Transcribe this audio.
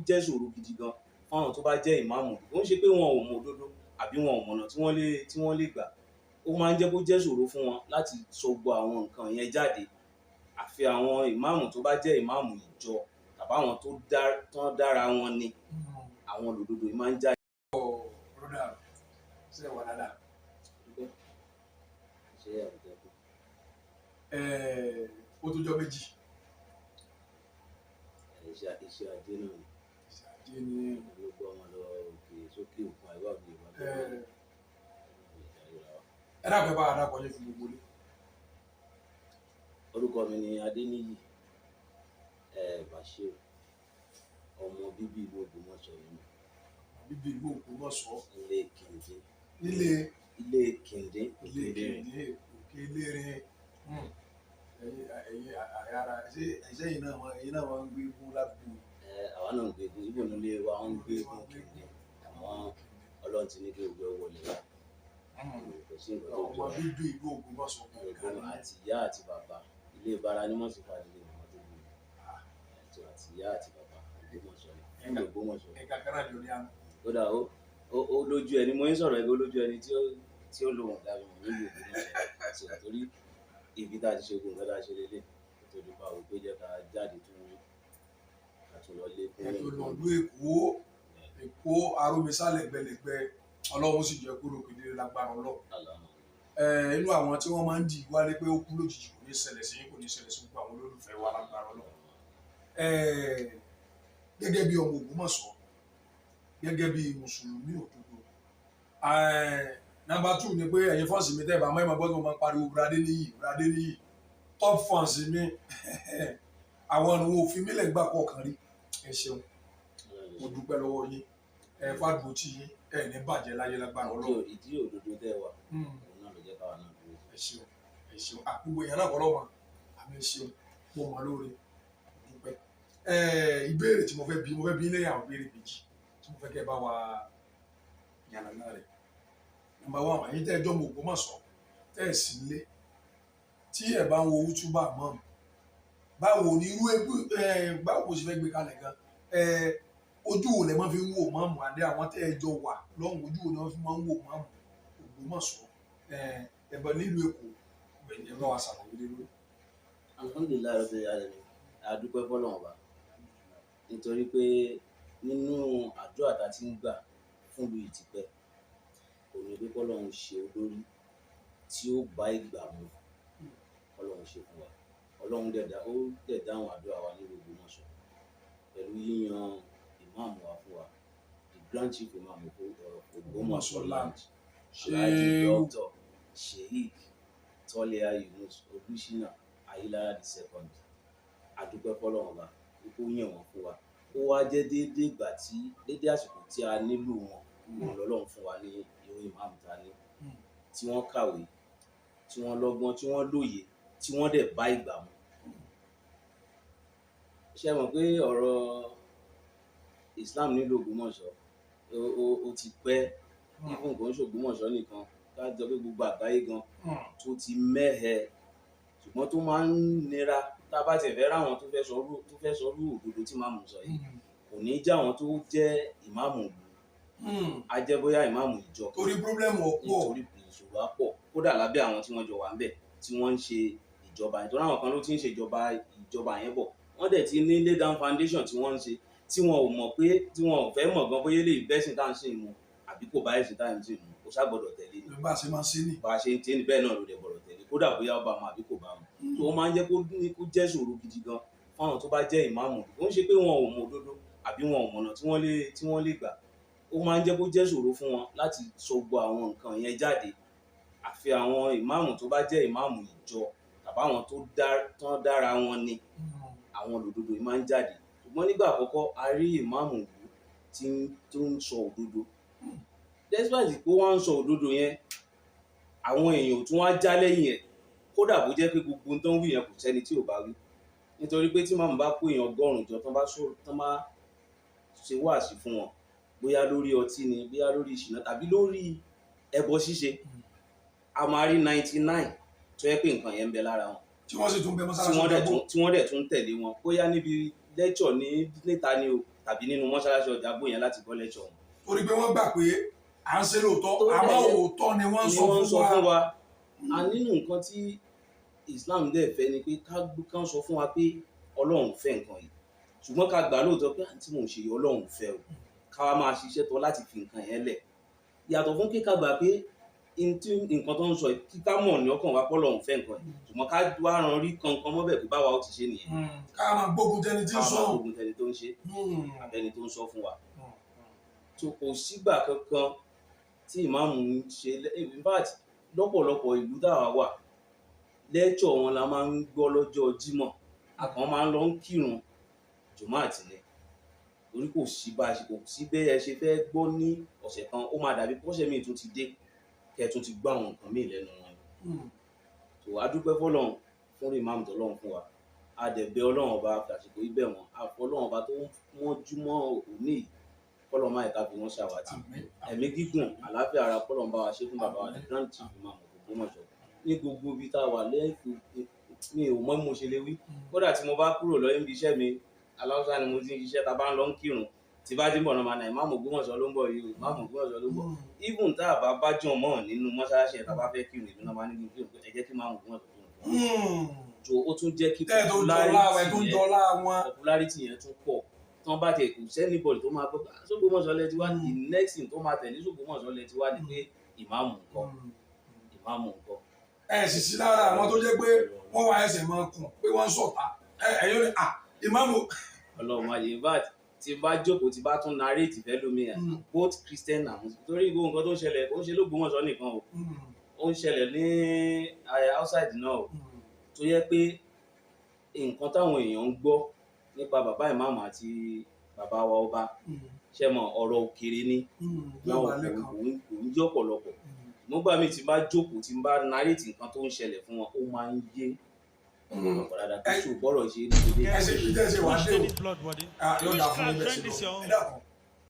jẹ́ ìṣòro gidi gan fáwọn tó bá jẹ́ ìmáàmù. Ó ń ṣe pé wọn ò mọ òdodo àbí wọn ò mọ̀nà tí wọ́n lè gbà. Ó máa ń jẹ́ kó jẹ́ ìṣòro fún wọn láti sọ gbogbo àwọn nǹkan yẹn jáde. Àfi àwọn ìmáàmù tó bá jẹ́ ìmáàmù ìjọ tàbí àwọn tó dára wọn ni àwọn olódodo yìí máa ń jáde. Broda, ṣe wà dáadáa. Ṣé àbùjá kù? Ó tó jọ méjì. Iṣẹ́ ajé náà ni. Iṣẹ́ ajé ni. Gbogbo ọmọ lọ òkè sókè òkun àìwá òbí ìwà tó wà. Ẹ dákun ẹ bá ara kọjú fún gbogbo ilé. Orúkọ mi ni Adéníyì Bashir, ọmọ bíbí ìlú Ògbómọ̀ṣọ́ yìí. Bíbí ìlú Ògbómọ̀ṣọ́. Ilé Kìndé. Ilé Kìndé. Ilé Kìndé òkè lérin. Ẹ̀yin àyàrá ẹ̀ṣẹ́ yìí náà wọ́n ń gbé eégún ládùúgbò. Àwa náà ń gbé eégún, ibò nílé wa ń gbé eégún Kìndé. Àwọn Ọlọ́run ti ní kí gbogbo ẹ wọlé wa. Kò sí nǹkan tó jọ. Ọmọ bíbí ìlú Ògbómọ̀ṣọ́. Àti ìyá àti bàbá. Ilé Ìbára ni wọ́n sì fà nílé wọn tó gbé. Àti ìyá àti bàbá Ògbómọ̀ṣọ́ ni. Ilé Ògbómọ̀ṣọ́. Ẹ̀ka kára di orí àná. Kódà ó lójú ẹni, mo ń sọ̀rọ̀ ẹgbẹ́ olójú ẹni tí ó lòun dàbí nílùú Ògbómọ̀ṣọ́. Torí ibi tá a ti ṣe ogun nǹkan tá a ṣe lélẹ̀ nítorí pa òwe pé jẹ́ ká jáde tún lọ lé fún ẹ̀tọ́ lọ́lú Èkó arómisálẹ̀ gbẹlẹ̀gbẹ Ọlọ́run sì jẹ́ kúrò kedere lágbára Ọlọ́run. Inú àwọn tí wọ́n máa ń dì wálé pé ó kú lójijì kò ní ṣẹlẹ̀ sí kò ní ṣẹlẹ̀ sí gbogbo àwọn olólùfẹ́ wa lágbára Ọlọ́run. Gẹ́gẹ́ bí ọmọ Ògbómọ̀ṣọ́, gẹ́gẹ́ bí mùsùlùmí òdodo. Number 2 ni pé ẹ̀yin fọ́ọ̀sì mi tẹ́ẹ̀bà mọ́ ẹ̀ máa gbọ́dọ̀ mo máa pariwo Bradeniyi top fọ́ọ̀sì mi àwọn ọ̀nà òfin mi lẹ́gbà kọ̀ọ̀kan rí. Ẹ ṣeun, mo dúpẹ́ lọ́wọ́ yín, ẹ fàdùn tí yín ẹ ní bàjẹ́ láyé lágbára Ọlọ́run. Ìdí òdodo tẹ́ wà òun náà ló jẹ́ káwa náà dúró. Ẹ ṣeun àpòwò èèyàn náà kọ́ lọ́wọ́ àmì ẹ ṣeun mo mọ̀ lóore mo dúpẹ́. Ìbéèrè tí mo fẹ́ bí lẹ́yìn àwọn ìbéèrè méjì tí mo fẹ́ kẹ́ bá wa yànnà náà rẹ̀. Number 1, àyín tẹ́ ẹjọ́ mọ Ògbómọ̀ṣọ́ tẹ́ ẹ̀ sí ilé tí ẹ̀ bá ń wo wútúbà mọ́ báwo ni báwo sì fẹ́ gbé kalẹ̀ gan ojú wo lẹ máa fi ń wò mọ́ọ̀mù àdé àwọn tẹ́ ẹjọ́ wà lọ́hùn ojú wo ni wọ́n fi máa ń wò mọ́ọ̀mù Ògbómọ̀ṣọ́ ẹ̀bọ̀n nílùú Èkó ẹ̀ bá wa ṣàlàyé lé lórí. Alhamdulillah rabbil alamin, a dúpẹ́ f'Ọlọ́run Ọba nítorí pé nínú àdúrà tá a ti ń gbà fún ìlú ìtìpẹ́ òní pé k'Ọlọ́run ṣe olórí tí ó bá ìgbà mu k'Ọlọ́run ṣe fún wa. Ọlọ́run dẹ̀ dáhùn àdúrà wa ní Ògbómọ̀ṣọ́ pẹ̀lú yíyan ìmáàmù wa fún wa, the grand chief imam Ògbómọ̀ṣọ́ land, Alhaji Dr. Sheikh Tọ́lẹ́à Yunus Olúṣínà Ayílára II. A dúpẹ́ f'Ọlọ́run Ọba kó yàn wọ́n fún wa. Ó wá jẹ́ déédé àsìkò tí a nílò wọn lọ́lọ́run fún wa ní irú ìmáàmù ta ní tí wọ́n kàwé, tí wọ́n lọ́gbọ́n, tí wọ́n lóye, tí wọ́n dẹ̀ bá ìgbà mu. Ṣé mọ̀ pé ọ̀rọ̀ Islam nílùú Ògbómọ̀ṣọ́ ó ti pẹ́ fún nǹkan ṣògbómọ̀ṣọ́ nìkan ká jọ pé gbogbo àgbáyé gan tó ti mẹ́hẹ ṣùgbọ́n tó máa ń nira tá a bá tiẹ̀ fẹ́ ráwọn tó fẹ́ sọrú òdodo tí màmú sọ yìí kò ní já àwọn tó jẹ́ ìmáàmù ìlú a jẹ́ bóyá ìmáàmù ìjọ torí pírọ́blẹ́mù ọ̀pọ̀ nítorí ìṣòro àpọ̀ kódà lábẹ́ àwọn tí wọ́n jọ wà ń bẹ̀ tí wọ́n ń ṣe ìjọba nítorí àwọn kan ló ti ń ṣe ìjọba yẹn bọ̀ wọ́n dẹ̀ ti ní lay down foundation tí wọ́n ń ṣe tí wọn ò mọ̀ pé tí wọn ò fẹ́ mọ̀ gan bóyá lè bẹ́sìn tá à ń sìn mu àbí kò bá ẹ̀sìn tá à ń sìn mu kò ṣàgbọ́dọ̀ tẹ̀lé ni. bá a ṣe máa ń ṣe ní. bá a ṣe ń tẹ́ ní bẹ́ẹ̀ náà ló dẹ̀ gbọ́dọ̀ tẹ̀lé kódà bóyá ó bá mu àbí kò bá mu. tó o máa ń jẹ́ kó jẹ́ ṣòro gidi gan fáwọn tó bá jẹ́ ìmáàmù ó ń ṣe pé wọn ò mọ òdodo àbí wọn ò mọ̀nà tí wọ́n lè gbà ó máa ń jẹ́ kó jẹ́ ṣòro fún wọn láti sọ gbogbo àwọn nǹkan yẹn jáde àfi àwọn ìmáàmù tó bá jẹ́ ìmáàmù ìjọ tàbí àwọn tó dára wọn ni àwọn olódodo yìí máa ń jáde ṣùgbọ́n nígbà àkọ́kọ́ a rí ìmáàmù ìlú tó ń sọ òdodo despite pé wọ́n ń sọ òdodo yẹn àwọn èèyàn tún wá já lẹ́yìn ẹ̀ kódà bó jẹ́ pé gbogbo tó ń wí yẹn kò sẹ́ni tí ò bá wí nítorí pé tí màmú bá kó èèyàn 100 jọ tán bá ṣe wáàsí fún wọn bóyá lórí ọtí ni bóyá lórí ìṣìnà tàbí lórí ẹbọ ṣíṣe a máa rí 99 tó yẹ pé nǹkan yẹn ń bẹ lára wọn tí wọ́n sì tún bẹ mọ́sálásí tí wọ́n dẹ̀ tún tẹ̀lé wọn bóyá níbi lẹ́kṣọ̀ níta ni o tàbí nínú mọ́ṣáláṣí ọjà gbó yẹn láti gbọ́ lẹ́kṣọ̀ wọn. torí pé wọ́n gbà pé à ń ṣe lóòótọ́ àmọ́ òótọ́ ni wọ́n sọ fún wa. a nínú nǹkan tí Islam dẹ̀ fẹ́ ni pé ká sọ fún wa pé Ọlọ́run fẹ́ nǹkan yìí ṣùgbọ́n ká gbà lóòótọ́ pé àǹtí mò ń ṣe Ọlọ́run fẹ́ o ká wá máa ṣiṣẹ́ tọ́ láti fi nǹkan yẹn lẹ̀ yàtọ̀ fún kíkà gbà pé nǹkan tó ń sọ kíkà mọ̀ ní ọkàn wa pé Ọlọ́run fẹ́ nǹkan yìí ṣùgbọ́n ká wá ran rí kankan mọ́bẹ̀ pé báwa ó ti ṣe nìyẹn. ká máa gbógun tẹni tí ń sọ. ká máa gbógun tẹni tó ń ṣe àbẹ́ni tó ń sọ fún wa. tó kò sígbà kankan tí ìmáàmù ń ṣe in fact lọ́pọ̀lọpọ̀ ìlú dáwà wà lẹ́kṣọ̀ wọn la máa ń gbọ́ lọ́jọ́ Jímọ̀ àkàn máa ń lọ ń kírun jùmọ̀ àtìlẹ́ torí kò sí bẹ́ẹ̀ ẹ ṣe fẹ́ gbọ́ ní ọ̀sẹ̀ kan ó máa dàbí pọ́ṣẹ̀ míì tó ti dé kẹ́ tún ti gbọ́ àwọn nǹkan míì lẹ́nu wọn. tó a dúpẹ́ fọ́lọ́run fún ìmáàmù tọ́lọ́run fún wa a dẹ̀ bẹ̀ Ọlọ́run ọba àsìkò ibẹ̀ wọn àfọ Ọlọ́run ọba tó wọ́n júmọ́ òní yìí kọ́lọ́ máa ẹ̀ka fi wọ́n ṣàwátì ẹ̀mí gígùn àlàáfíà ara kọ́lọ́ ń bá wa ṣe fún bàbá wa ní grand chief imam Ògbómọ̀ṣọ́ ní gbogbo ibi tá a wà lẹ́yìn mi ò mọ̀ mo ṣe lè wí kódà tí mo bá kúrò lọ níbi iṣẹ́ mi aláwùsá ni mo ti ń ṣiṣẹ́ tá a bá ń lọ ń kírun tí bá dín bọ̀ náà máa nà ìmáàmù Ògbómọ̀ṣọ́ ló ń bọ̀ yìí ìmáàmù Ògbómọ̀ṣọ́ ló ń bọ̀ even tá a bá jọ̀ mọ́ nínú mọ́ṣáláṣí ẹ̀ tá a bá fẹ́ kírun ìlú náà máa ní kí n kírun ẹ jẹ́ kí ìmáàmù Ògbómọ̀ṣọ́ tó ó tún jẹ́ kí popularity yẹn tún pọ̀ tán bá tẹ̀ kù sẹ́nibọ̀lì tó máa gbọ́ s'Ógbómọ̀ṣọ́ lẹ ti wá the next thing tó máa tẹ̀lé s'Ógbómọ̀ṣọ́ lẹ ti wá ni pé ìmáàmù ńkọ́. ẹ sì sí lára àwọn tó jẹ́ pé wọ́n wá ẹsẹ̀ máa kùn pé wọ́n sọ̀tà ẹ̀yọ́ ni ìmáàmù. ọlọ́run ayé vat tí bá jókòó tí bá tún narrate fẹ́ lómi ẹ̀ both Christian and Muslim torí gbogbo nǹkan tó ń ṣẹlẹ̀ ó ń ṣe l'Ógbómọ̀ṣọ́ nìkan o ó ń ṣẹlẹ̀ ní outside náà o tó yẹ pé nǹkan táwọn èèyàn ń gbọ́ nípa bàbá ìmáàmù àti bàbá wa ọba ṣe mọ ọ̀rọ̀ òkèrè ni wọn kò ń jẹ́ ọ̀pọ̀lọpọ̀ nígbà míì tí bá jókòó tí bá narrate nǹkan tó ń ṣẹlẹ̀ fún wọn ó máa ń yé ọ̀pọ̀lọpọ̀ dáadáa kí ṣùgbọ́n ọ̀rọ̀ ṣe é nítorí. ẹ ṣe ìdí ẹ ṣe wá dé o yóò dà fún ẹgbẹ́ sí lọ ẹ dàpọ̀